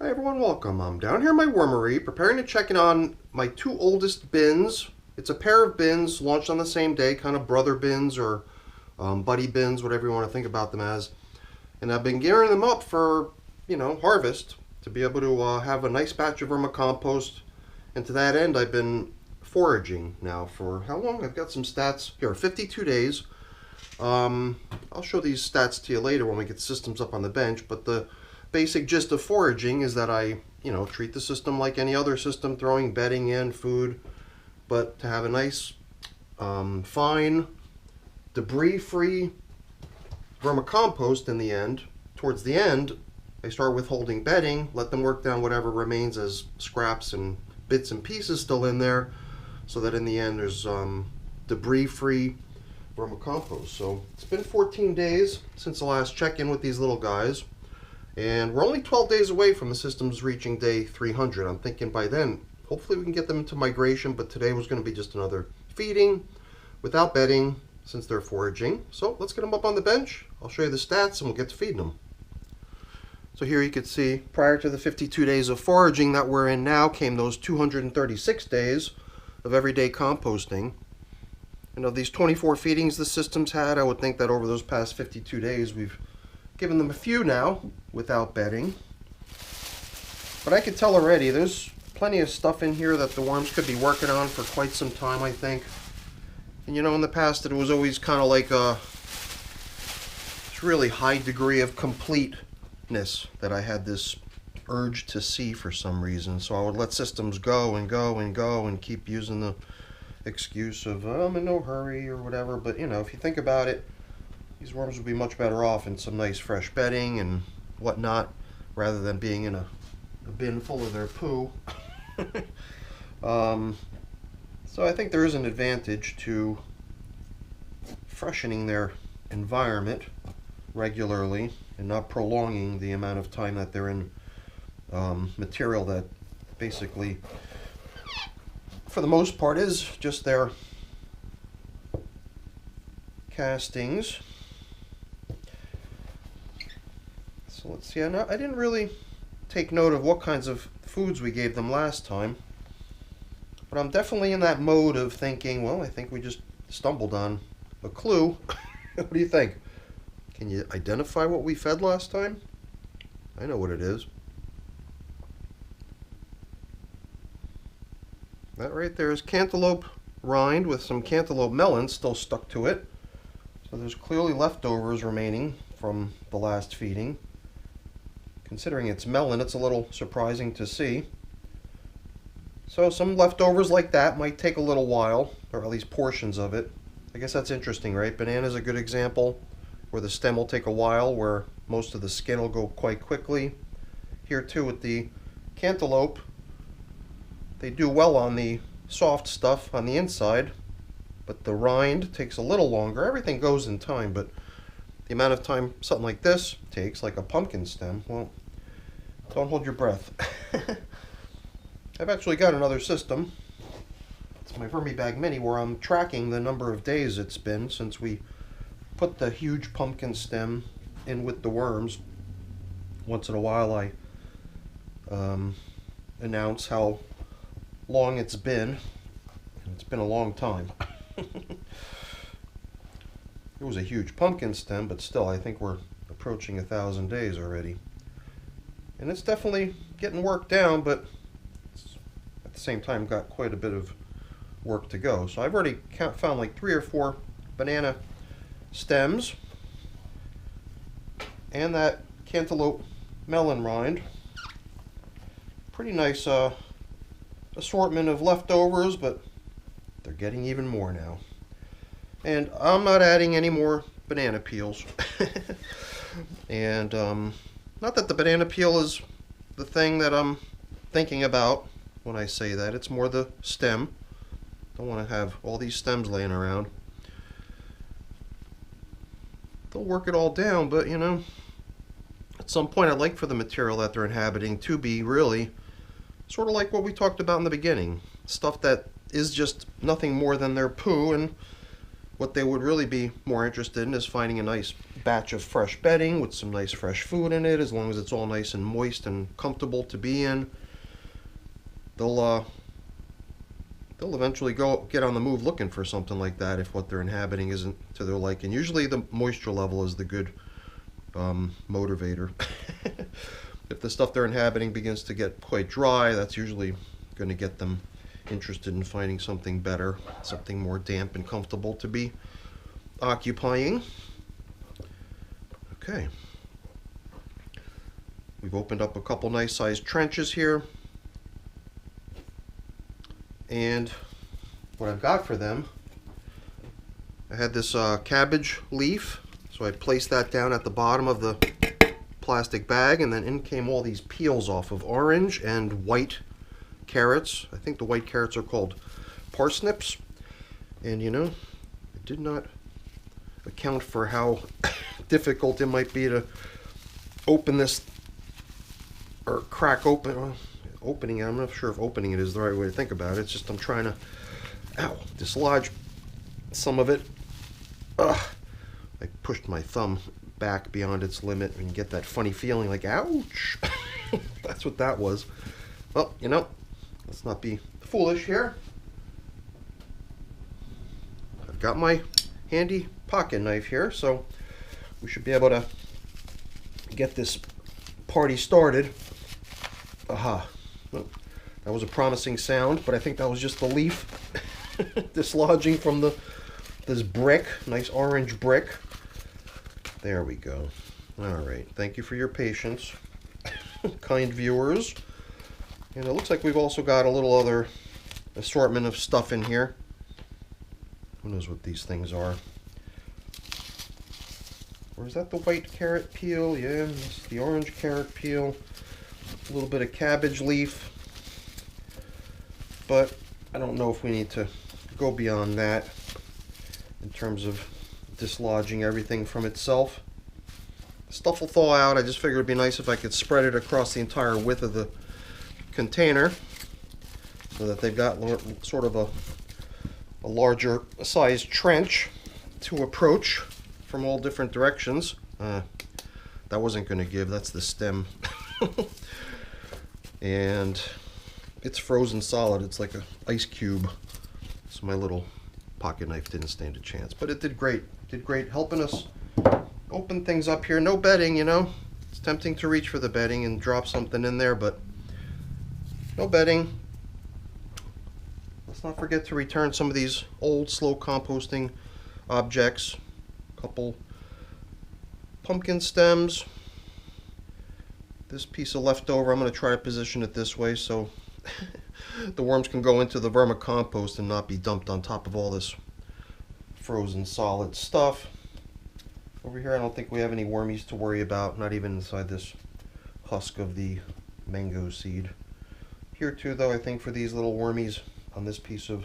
Hi everyone, welcome. I'm down here in my wormery preparing to check in on my two oldest bins. It's a pair of bins launched on the same day, kind of brother bins or buddy bins, whatever you want to think about them as. And I've been gearing them up for, harvest to be able to have a nice batch of vermicompost. And to that end, I've been foraging now for how long? I've got some stats here, 52 days. I'll show these stats to you later when we get the systems up on the bench, but the basic gist of foraging is that I, treat the system like any other system, throwing bedding in, food, but to have a nice, fine, debris-free vermicompost in the end. Towards the end, I start withholding bedding, let them work down whatever remains as scraps and bits and pieces still in there, so that in the end there's debris-free vermicompost. So it's been 14 days since the last check-in with these little guys. And we're only 12 days away from the systems reaching day 300. I'm thinking by then, hopefully we can get them into migration, but today was going to be just another feeding without bedding since they're foraging. So let's get them up on the bench. I'll show you the stats and we'll get to feeding them. So here you can see prior to the 52 days of foraging that we're in now came those 236 days of everyday composting. And of these 24 feedings the system's had, I would think that over those past 52 days we've given them a few now without bedding. But I could tell already there's plenty of stuff in here that the worms could be working on for quite some time, I think. And in the past it was always kind of like a really high degree of completeness that I had this urge to see for some reason. So I would let systems go and go and go and keep using the excuse of I'm in no hurry or whatever. But if you think about it, these worms would be much better off in some nice fresh bedding and whatnot, rather than being in a bin full of their poo. So I think there is an advantage to freshening their environment regularly and not prolonging the amount of time that they're in material that basically, for the most part, is just their castings. So let's see, I didn't really take note of what kinds of foods we gave them last time, but I'm definitely in that mode of thinking, well, I think we just stumbled on a clue. What do you think? Can you identify what we fed last time? I know what it is. That right there is cantaloupe rind with some cantaloupe melon still stuck to it. So there's clearly leftovers remaining from the last feeding. Considering it's melon, it's a little surprising to see. So some leftovers like that might take a little while, or at least portions of it. I guess that's interesting, right? Banana's a good example, where the stem will take a while, where most of the skin will go quite quickly. Here too with the cantaloupe, they do well on the soft stuff on the inside, but the rind takes a little longer. Everything goes in time, but the amount of time something like this takes, like a pumpkin stem, well, don't hold your breath. I've actually got another system. It's my Vermibag Mini, where I'm tracking the number of days it's been since we put the huge pumpkin stem in with the worms. Once in a while I announce how long it's been. It's been a long time. It was a huge pumpkin stem, but still I think we're approaching 1,000 days already. And it's definitely getting worked down, but it's at the same time got quite a bit of work to go. So I've already found like 3 or 4 banana stems and that cantaloupe melon rind. Pretty nice assortment of leftovers, but they're getting even more now. And I'm not adding any more banana peels. And not that the banana peel is the thing that I'm thinking about when I say that. It's more the stem. Don't want to have all these stems laying around. They'll work it all down, but at some point I'd like for the material that they're inhabiting to be really sort of like what we talked about in the beginning. Stuff that is just nothing more than their poo, and what they would really be more interested in is finding a nice batch of fresh bedding with some nice fresh food in it. As long as it's all nice and moist and comfortable to be in, they'll eventually get on the move looking for something like that if what they're inhabiting isn't to their liking. Usually the moisture level is the good motivator. If the stuff they're inhabiting begins to get quite dry, that's usually going to get them interested in finding something better, something more damp and comfortable to be occupying. Okay. We've opened up a couple nice sized trenches here. And what I've got for them, I had this cabbage leaf, so I placed that down at the bottom of the plastic bag, and then in came all these peels off of orange and white carrots. I think the white carrots are called parsnips. And you know, it did not account for how difficult it might be to open this, or crack open. Opening it, I'm not sure if opening it is the right way to think about it. It's just I'm trying to, dislodge some of it. I pushed my thumb back beyond its limit and get that funny feeling like, ouch. That's what that was. Well, you know, let's not be foolish here. I've got my handy pocket knife here, so we should be able to get this party started. Aha. Well, that was a promising sound, but I think that was just the leaf dislodging from this brick, nice orange brick. There we go. All right, thank you for your patience, kind viewers. And it looks like we've also got a little other assortment of stuff in here. Who knows what these things are? Or is that the white carrot peel? Yeah, it's the orange carrot peel. A little bit of cabbage leaf, but I don't know if we need to go beyond that in terms of dislodging everything from itself. Stuff will thaw out. I just figured it'd be nice if I could spread it across the entire width of the container so that they've got sort of a larger sized trench to approach from all different directions. That wasn't going to give. That's the stem. And it's frozen solid. It's like an ice cube. So my little pocket knife didn't stand a chance, but it did great. It did great helping us open things up here. No bedding, you know. It's tempting to reach for the bedding and drop something in there, but no bedding. Let's not forget to return some of these old slow composting objects. A couple pumpkin stems. This piece of leftover, I'm going to try to position it this way so the worms can go into the vermicompost and not be dumped on top of all this frozen solid stuff. Over here I don't think we have any wormies to worry about, not even inside this husk of the mango seed. Here too though, I think for these little wormies on this piece of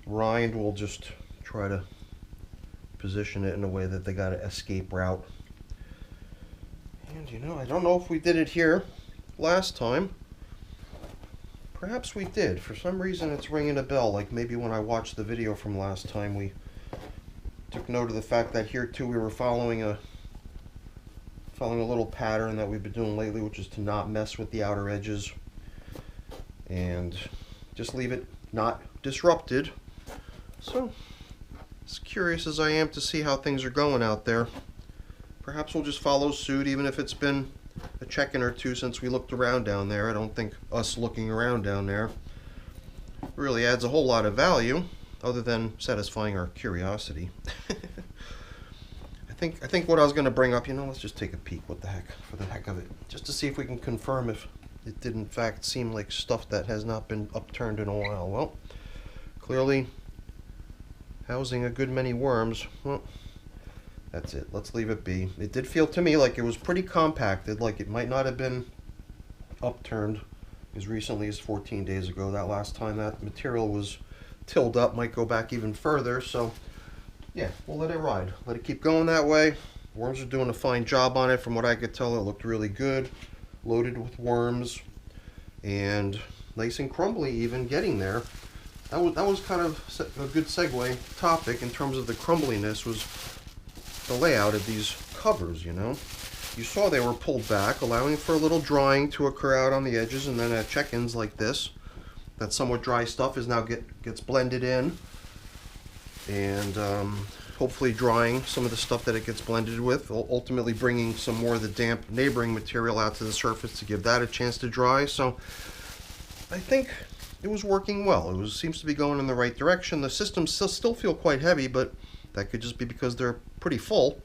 rind, we'll just try to position it in a way that they got an escape route. And you know, I don't know if we did it here last time. Perhaps we did. For some reason it's ringing a bell, like maybe when I watched the video from last time we took note of the fact that here too we were following a little pattern that we've been doing lately, which is to not mess with the outer edges and just leave it not disrupted. So, as curious as I am to see how things are going out there, perhaps we'll just follow suit, even if it's been a check-in or two since we looked around down there. I don't think us looking around down there really adds a whole lot of value, other than satisfying our curiosity. I think what I was going to bring up, you know, let's just take a peek, what the heck, for the heck of it, just to see if we can confirm if it did in fact seem like stuff that has not been upturned in a while. Well, clearly housing a good many worms. Well, that's it. Let's leave it be. It did feel to me like it was pretty compacted, like it might not have been upturned as recently as 14 days ago. That last time that material was tilled up might go back even further. So yeah, we'll let it ride. Let it keep going that way. Worms are doing a fine job on it. From what I could tell, it looked really good. Loaded with worms and nice and crumbly even getting there that was kind of a good segue topic in terms of the crumbliness, was the layout of these covers, you know. You saw they were pulled back, allowing for a little drying to occur out on the edges, and then at check-ins like this, that somewhat dry stuff is now gets blended in, and hopefully drying some of the stuff that it gets blended with, ultimately bringing some more of the damp neighboring material out to the surface to give that a chance to dry. So I think it was working well. It seems to be going in the right direction. The systems still feel quite heavy, but that could just be because they're pretty full.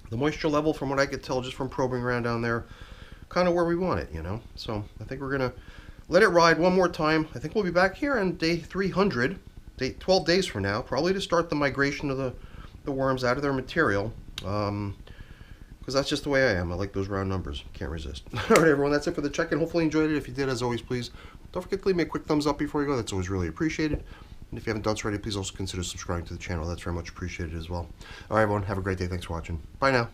The moisture level, from what I could tell just from probing around down there, kind of where we want it, you know. So I think we're going to let it ride one more time. I think we'll be back here on day 300, 12 days from now, probably to start the migration of the worms out of their material. Because that's just the way I am. I like those round numbers. Can't resist. All right, everyone, that's it for the check-in. Hopefully you enjoyed it. If you did, as always, please don't forget to leave me a quick thumbs up before you go. That's always really appreciated. And if you haven't done so already, please also consider subscribing to the channel. That's very much appreciated as well. All right, everyone, have a great day. Thanks for watching. Bye now.